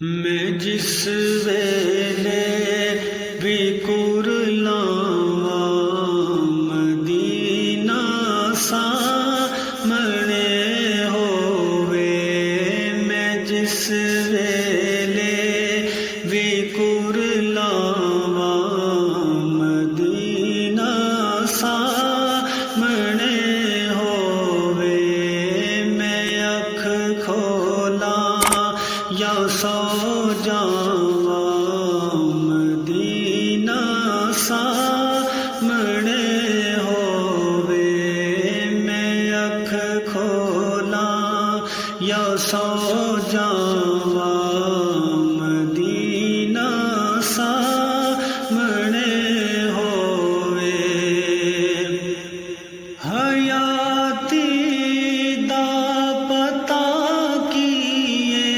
میں جس ویلے بھی کرلاواں مدینہ سامنے ہووے، میں جس ویلے بھی کرلاواں مدینہ سامنے ہووے، میں اکھ کھولاں یا سو جاواں مدینہ سامنے ہووے، میں اکھ کھولاں یا سو جاواں مدینہ سامنے ہووے، حیاتی دا پتہ کیے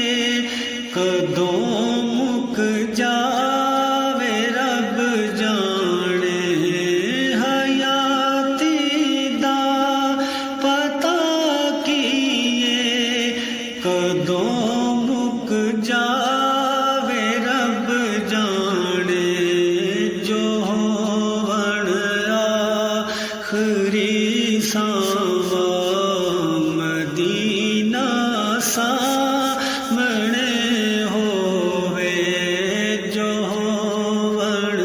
کدوں مک جاوے رب جانے، حیاتی دا پتہ کیے کدوں مک جاوے رب جانے، جو ہون آخری ساواں مدینہ سامنے ہووے، جو ہون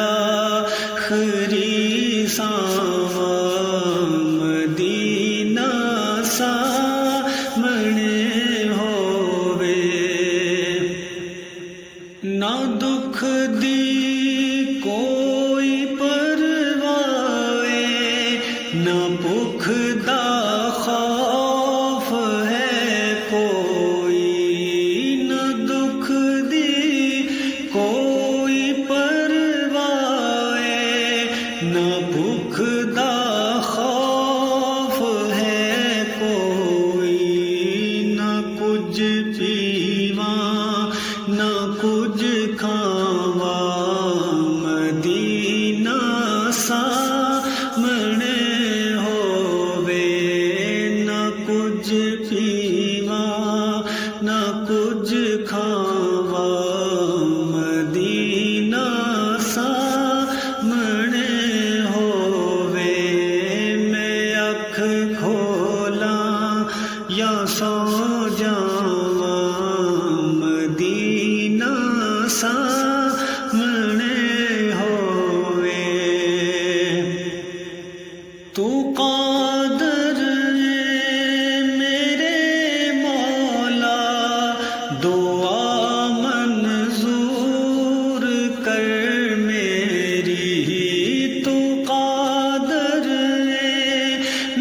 آخری ساواں مدینہ سامنے ہووے، نہ دکھ دی کوئی پرواہ، نہ بھوک دا خوف ہے کوئی، نہ دکھ دی کوئی پرواہ، نہ بھوک دا خوف ہے کوئی، نہ کچھ پیواں نہ کچھ کھاواں مدینہ سامنے ہووے، نہ کچھ پیواں نہ کچھ کھاواں مدینہ سامنے ہووے، میں اکھ کھولاں یا سو جاواں مدینہ سامنے ہووے، تو قادر ہے میرے مولا، دعا منظور کر میری، تو قادر ہے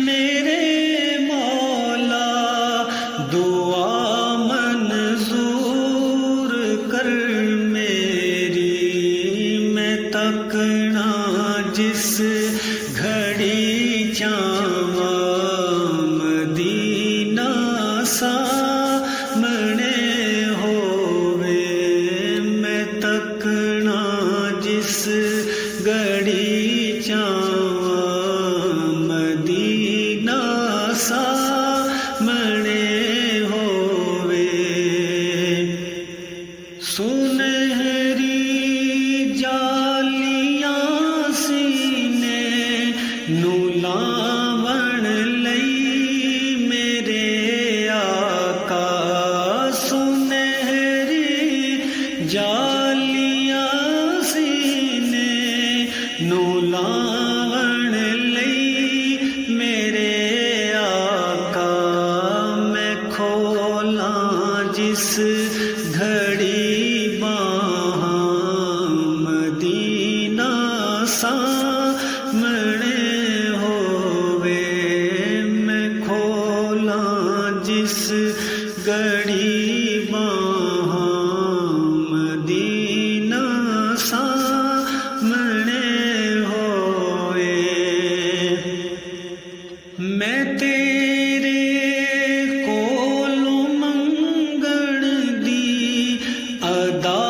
میرے مولا، دعا منظور کر میری، میں تکنا جس گھڑی چاواں مدینہ سامنے ہووے، میں تکنا جس گھڑی چاواں مدینہ سامنے ہووے، سنہری جالیاں سینے نو لاون لئی میرے آقا، سنہری جالیاں سینے نو لاون لئی میرے آقا، میں کھولاں جس گھڑی باہاں مدینہ سامنے ہووے، میں کھولاں جس گھڑی باہاں مدینہ سامنے ہووے، میں تیرے کولوں منگن دی ادا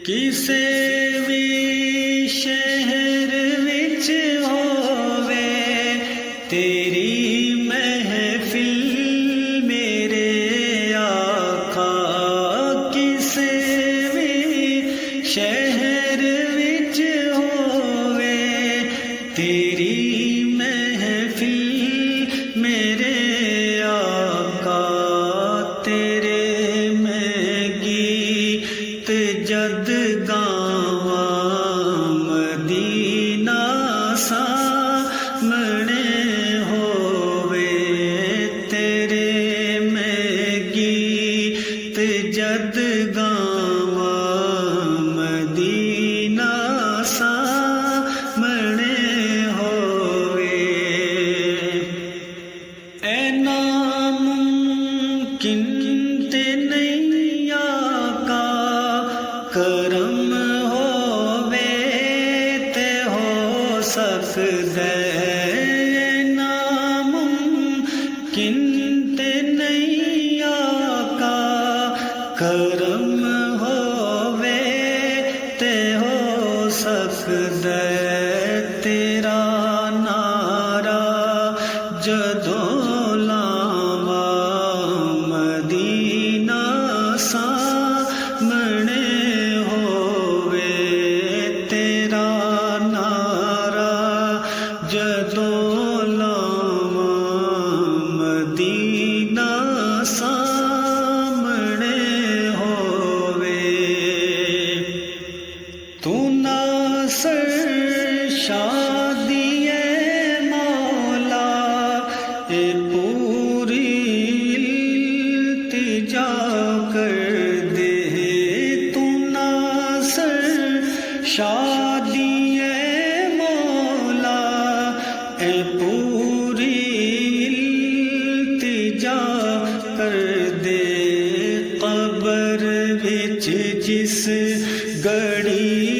ਕਿਸੇ ਵੀ ਸ਼ਹਿਰ ਵਿੱਚ ਹੋਵੇ ਤੇਰੀ ਮਹਿਫਿਲ ਮੇਰੇ ਆਕਾ, ਕਿਸੇ ਵੀ ਸ਼ਹਿਰ ਵਿੱਚ ਹੋਵੇ ਤੇਰੀ ਮਹਿਫਿਲ ਮੇਰੇ ਆਕਾ, ਤੇਰੇ ਮੈਂ ਗੀਤ ਜਦ ਗਾਵਾਂ ਮਦੀਨਾ ਸਾਹਮਣੇ ਹੋਵੇ, ਤੇਰੇ ਮੈਂ ਗੀਤ ਜਦ ਗਾਵਾਂ ਮਦੀਨਾ ਸਾਹਮਣੇ ਹੋਵੇ। ਐ ਨਾਮੁਮਕਿਨ ਤੇ ਨਹੀਂ ਆਕਾ, ਕਰਮ ਹੋਵੇ ਤੇ ਹੋ ਸਕਦਾ, ਨਾਮੁਮਕਿਨ ਤੇ ਨਹੀਂ ਆਕਾ, ਕਰਮ ਹੋਵੇ ਤੇ ਹੋ ਸਕਦਾ, ਤੇਰਾ ਨਾਰਾ ਜਦੋਂ ਲਾਵਾਂ ਮਦੀਨਾ ਸਾਹਮਣੇ ਹੋਵੇ, ਤੇਰਾ ਨਾਰਾ ਜਦੋਂ ਲਾਵਾਂ ਮਦੀਨਾ ਸਾਹਮਣੇ ਹੋਵੇ। ਤੂੰ ਨਾਸਰ ਸ਼ਾਦੀ ਏ ਮੌਲਾ, ਇਹ ਪੂਰੀ ਇਲਤਜਾ ਕਰ ਦੇ, ਤੂੰ ਨਾਸਰ ਸ਼ਾਦੀ ਏ ਮੌਲਾ, ਇਹ ਪੂਰੀ ਇਲਤਜਾ ਕਰ ਦੇ, ਕਬਰ ਵਿੱਚ ਜਿਸ ਗੜੀ